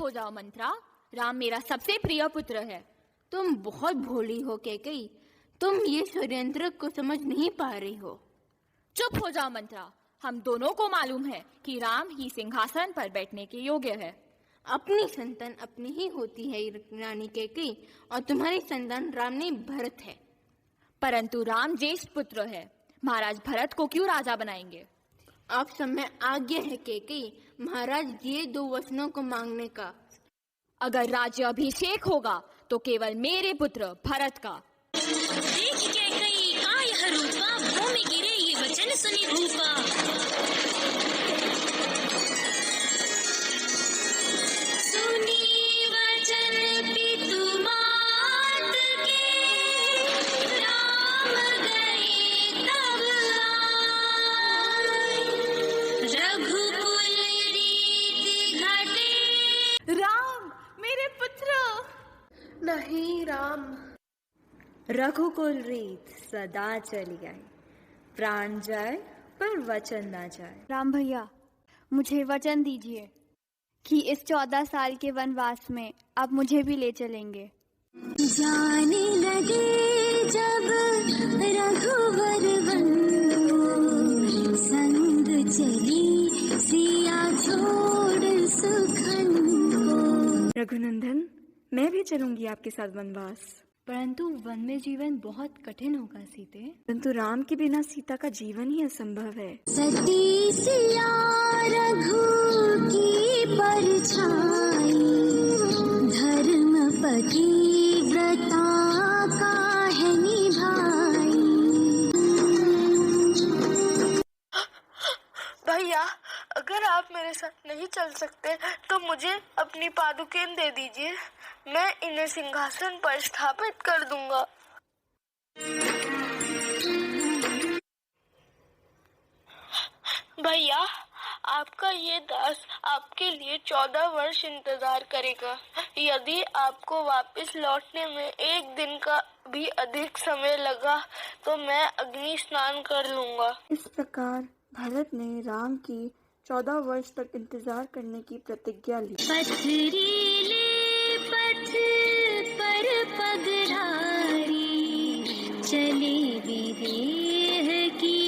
हो जाओ मंत्रा, राम मेरा सबसे प्रिय पुत्र है। तुम बहुत भोली हो कैकेयी, तुम ये षड्यंत्र को समझ नहीं पा रही हो। चुप हो जाओ मंत्रा, हम दोनों को मालूम है कि राम ही सिंहासन पर बैठने के योग्य है। अपनी संतान अपनी ही होती है रानी कैकेयी, और तुम्हारी संतान राम नहीं भरत है। परंतु राम ज्येष्ठ पुत्र है, महाराज भरत को क्यों राजा बनाएंगे? आप समय आज्ञा है कैकेयी, महाराज ये 2 वचनों को मांगने का। अगर राज्य अभिषेक होगा तो केवल मेरे पुत्र भरत का। देख कैकेयी का यह रूपा, भूमि गिरे ये वचन सुनी भूपा। सुनी वचन पितु मात के, राम गए तब आए, रघुकुल रीति घटे। राम मेरे पुत्र। नहीं राम, रघुकुल रीत सदा चली आई, प्राण जाए पर वचन ना जाए। राम भैया, मुझे वचन दीजिए कि इस 14 साल के वनवास में आप मुझे भी ले चलेंगे। जाने लगे जब रघुवर वन को, संग चली सिया छोड़ सुखन को। रघुनंदन, मैं भी चलूंगी आपके साथ वनवास। परंतु वन में जीवन बहुत कठिन होगा सीते। परंतु राम के बिना सीता का जीवन ही असंभव है। सती सिया रघु की परछाई, धर्मपति व्रता काहे निभाई। भैया अगर आप मेरे साथ नहीं चल सकते तो मुझे अपनी पादुकें दे दीजिए, मैं इन्हें सिंहासन पर स्थापित कर दूंगा। भैया आपका ये दास आपके लिए 14 वर्ष इंतजार करेगा। यदि आपको वापस लौटने में 1 दिन का भी अधिक समय लगा तो मैं अग्नि स्नान कर लूंगा। इस प्रकार भरत ने राम की 14 वर्ष तक इंतजार करने की प्रतिज्ञा ली। पथरीले पथ पर पगरारी, चले विदेह की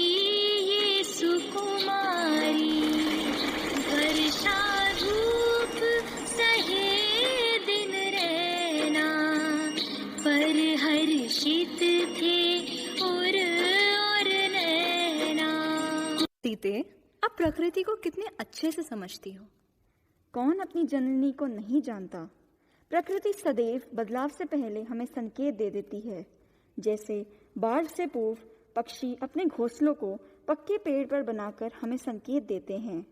ये सुकुमारी। वर्षा धूप सहे दिन रहना, पर हर्षित थे और नैना। सीते, आप प्रकृति को कितने अच्छे से समझती हो। कौन अपनी जननी को नहीं जानता। प्रकृति सदैव बदलाव से पहले हमें संकेत दे देती है। जैसे बाढ़ से पूर्व पक्षी अपने घोंसलों को पक्के पेड़ पर बनाकर हमें संकेत देते हैं।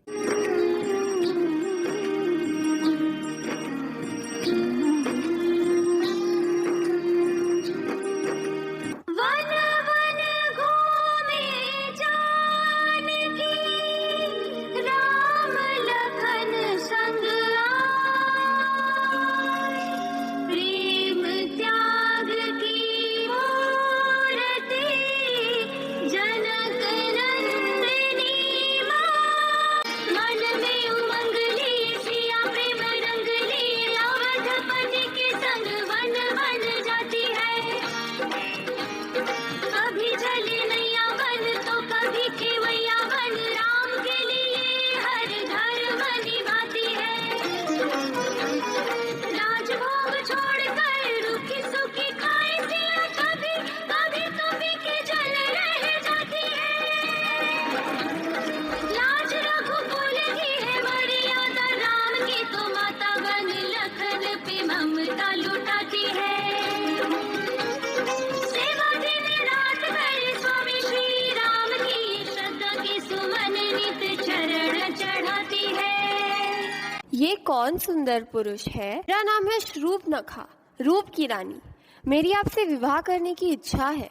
ये कौन सुंदर पुरुष है? मेरा नाम है शरूपनखा, रूप की रानी। मेरी आपसे विवाह करने की इच्छा है।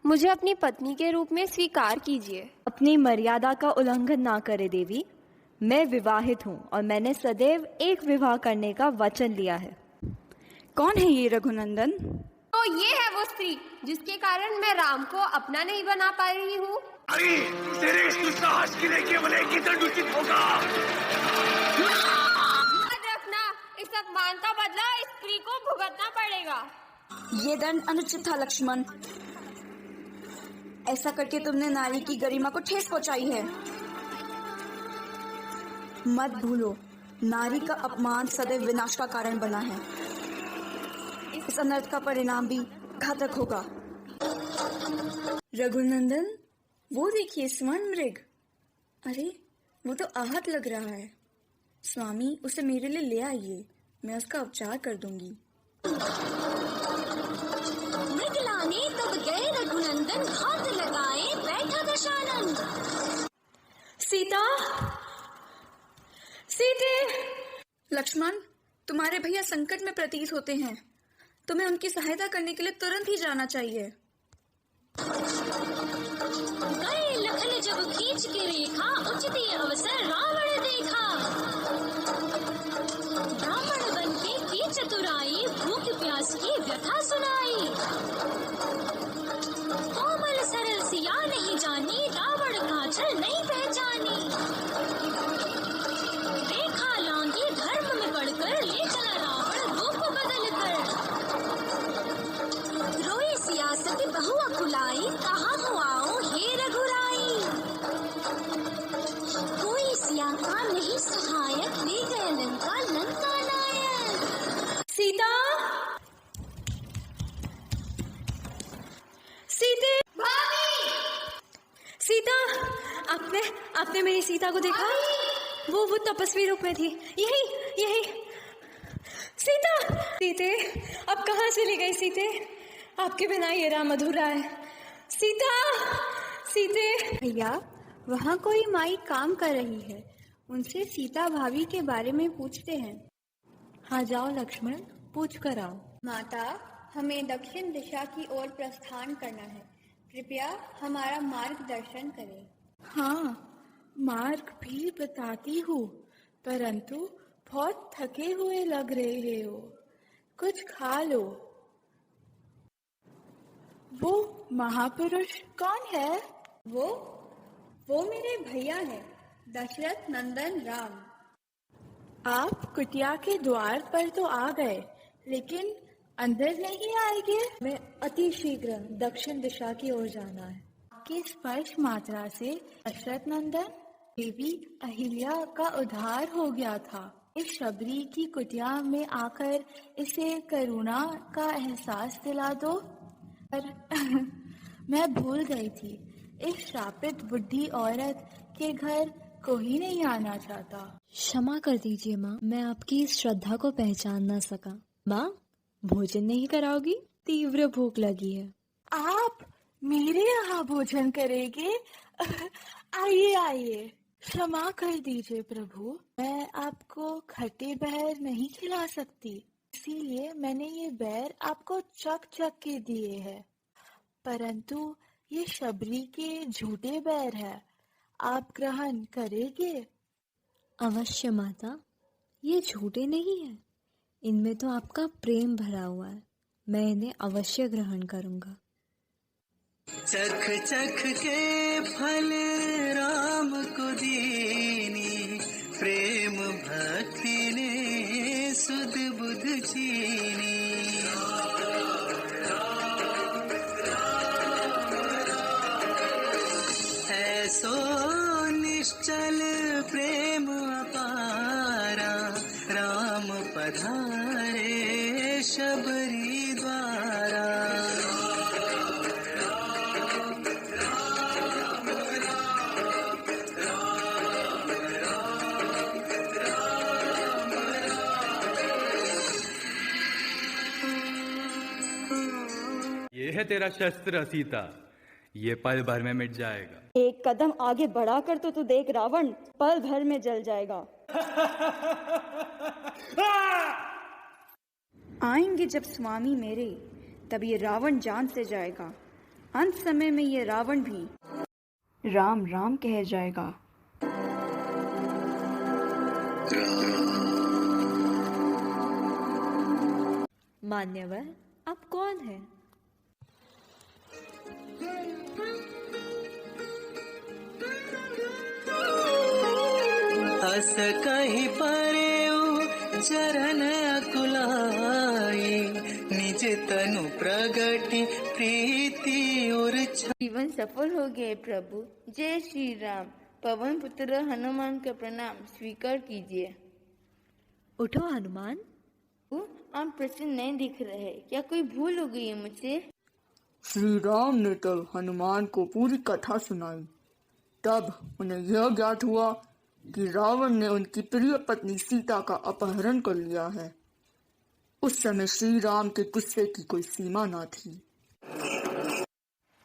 मुझे अपनी पत्नी के रूप में स्वीकार कीजिए। अपनी मर्यादा का उल्लंघन ना करे देवी। मैं विवाहित हूँ और मैंने सदैव एक विवाह करने का वचन लिया है। कौन है ये रघुनंदन? तो ये है वो स्त्री जिसके कारण मैं राम को अपना नहीं बना पा रही हूँ। अरे तेरे इस दुस्साहस के लिए केवल एक ही दंड उचित होगा। याद रखना, इस अपमान का बदला स्त्री को भुगतना पड़ेगा। ये दंड अनुचित था लक्ष्मण। ऐसा करके तुमने नारी की गरिमा को ठेस पहुंचाई है। मत भूलो, नारी का अपमान सदैव विनाश का कारण बना है। इस अनर्थ का परिणाम भी घातक होगा। रघुनंदन, वो देखिए स्वर्ण मृग। अरे वो तो आहत लग रहा है। स्वामी, उसे मेरे लिए ले आइए, मैं उसका उपचार कर दूंगी। मृग लाने तब गए रघुनंदन, हाथ लगाए बैठा दशानन। सीता, सीते! लक्ष्मण, तुम्हारे भैया संकट में प्रतीत होते हैं। तुम्हें उनकी सहायता करने के लिए तुरंत ही जाना चाहिए। गए लखन जब खींच के रेखा, उचित अवसर रावण देखा। ब्राह्मण बन के की चतुराई, भूख प्यास की व्यथा सुनाई। कोमल सरल सिया नहीं जानी, रावण का छल नहीं पहचानी। रेखा लांगी धर्म में पड़कर, ले चला रावण रूप बदल कर। रोई सियासत बहु अकुलाई, कहाँ हो आओ हे रघुराई। कोई सिया का नहीं सहायक, ले गए लंका लंका नायक। सीता, सीते! सीता, आपने मेरी सीता को देखा? वो तपस्वी रूप में थी। यही सीता! सीते, अब कहाँ चली गई सीते? आपके बिना ये राम अधूरा है। सीते! भैया, वहाँ कोई माई काम कर रही है, उनसे सीता भाभी के बारे में पूछते हैं। हाँ जाओ लक्ष्मण, पूछ कर आओ। माता, हमें दक्षिण दिशा की ओर प्रस्थान करना है, कृपया हमारा मार्गदर्शन करें। हाँ, मार्ग भी बताती हूँ, परंतु बहुत थके हुए लग रहे हो, कुछ खा लो। वो महापुरुष कौन है? वो मेरे भैया हैं, दशरथ नंदन राम। आप कुटिया के द्वार पर तो आ गए, लेकिन अंदर नहीं आएंगे? मैं अति शीघ्र दक्षिण दिशा की ओर जाना है। आपकी स्पर्श मात्रा से दशरथ नंदन, देवी अहिल्या का उद्धार हो गया था। इस शबरी की कुटिया में आकर इसे करुणा का एहसास दिला दो। पर मैं भूल गई थी, इस श्रापित बुढ़ी औरत के घर कोई नहीं आना चाहता। क्षमा कर दीजिए माँ, मैं आपकी इस श्रद्धा को पहचान ना सका। माँ, भोजन नहीं कराओगी? तीव्र भूख लगी है। आप मेरे यहाँ भोजन करेंगे? आइए। क्षमा कर दीजिए प्रभु, मैं आपको खट्टे बैर नहीं खिला सकती, इसीलिए मैंने ये बैर आपको चक के दिए हैं। परंतु ये शबरी के झूठे बैर है, आप ग्रहण करेंगे? अवश्य माता, ये झूठे नहीं है, इनमें तो आपका प्रेम भरा हुआ है। मैं इन्हें अवश्य ग्रहण करूंगा। चख के फल राम को दीनी, प्रेम भक्ति ने सुध बुध चीनी। ऐसो निश्चल प्रेम अपारा, राम पधारे शबरी द्वारा। ये है तेरा शस्त्र सीता, ये पल भर में मिट जाएगा। एक कदम आगे बढ़ाकर तो तू देख रावण, पल भर में जल जाएगा। आएंगे जब स्वामी मेरे, तब ये रावण जान से जाएगा। अंत समय में ये रावण भी राम राम कह जाएगा। मान्यवर, आप कौन है? अस कहीं परे चरण निज तनु प्रगति प्रीति और जीवन सफल हो गए प्रभु। जय श्री राम। पवन पुत्र हनुमान का प्रणाम स्वीकार कीजिए। उठो हनुमान। आप प्रसन्न नहीं दिख रहे, क्या कोई भूल हो गई है मुझसे? श्री राम ने तो हनुमान को पूरी कथा सुनाई। तब उन्हें यह ज्ञात हुआ कि रावण ने उनकी प्रिय पत्नी सीता का अपहरण कर लिया है। उस समय श्री राम के गुस्से की कोई सीमा न थी।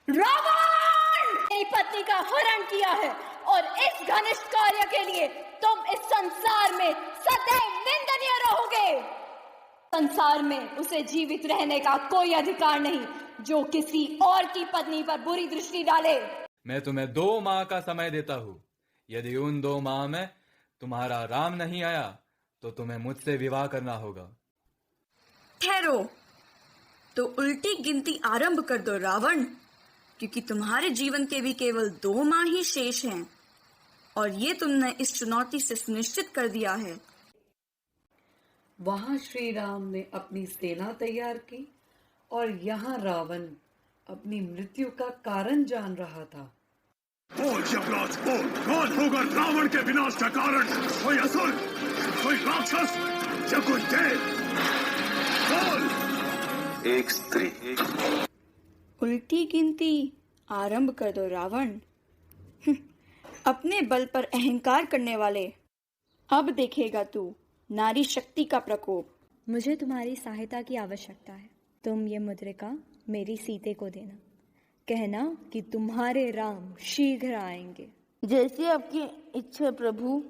रावण! मेरी पत्नी का हरण किया है और इस घनिष्ठ कार्य के लिए तुम इस संसार में सदैव निंदनीय रहोगे। संसार में उसे जीवित रहने का कोई अधिकार नहीं जो किसी और की पत्नी पर बुरी दृष्टि डाले। मैं तुम्हें 2 माह का समय देता हूँ। यदि उन 2 माह में तुम्हारा राम नहीं आया तो तुम्हें मुझसे विवाह करना होगा। ठहरो, तो उल्टी गिनती आरंभ कर दो रावण, क्योंकि तुम्हारे जीवन के भी केवल 2 माह ही शेष हैं और ये तुमने इस चुनौती से सुनिश्चित कर दिया है। वहां श्री राम ने अपनी सेना तैयार की और यहाँ रावण अपनी मृत्यु का कारण जान रहा था। बोल यमराज बोल, कौन होगा रावण के विनाश का कारण? कोई असुर, कोई राक्षस या कोई देव? बोल। एक स्त्री। उल्टी गिनती आरंभ कर दो रावण। अपने बल पर अहंकार करने वाले, अब देखेगा तू नारी शक्ति का प्रकोप। मुझे तुम्हारी सहायता की आवश्यकता है। तुम ये मुद्रिका मेरी सीते को देना। कहना कि तुम्हारे राम शीघ्र आएंगे। जैसे आपकी इच्छा प्रभु।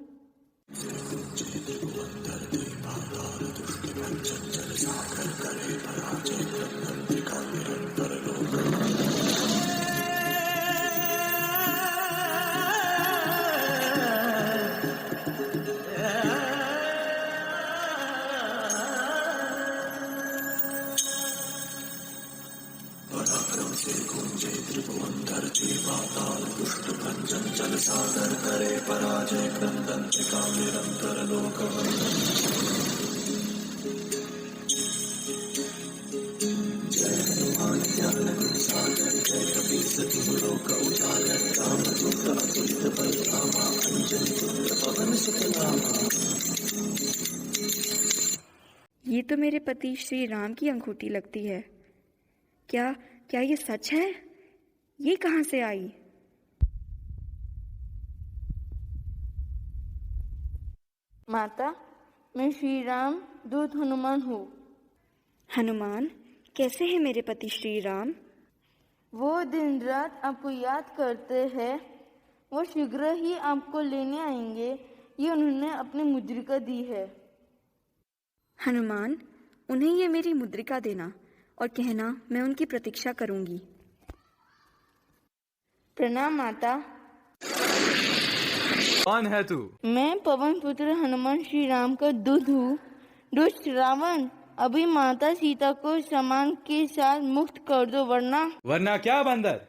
ये तो मेरे पति श्री राम की अंगूठी लगती है। क्या क्या ये सच है? ये कहाँ से आई? माता, मैं श्री राम दूत हनुमान हूँ। हनुमान, कैसे है मेरे पति श्री राम? वो दिन रात आपको याद करते हैं। वो शीघ्र ही आपको लेने आएंगे। ये उन्होंने अपनी मुद्रिका दी है। हनुमान, उन्हें ये मेरी मुद्रिका देना और कहना मैं उनकी प्रतीक्षा करूंगी। प्रणाम माता। कौन है तू? मैं पवन पुत्र हनुमान श्री राम का दूत हूँ। दुष्ट रावण, अभी माता सीता को सामान के साथ मुक्त कर दो, वरना क्या बंदर?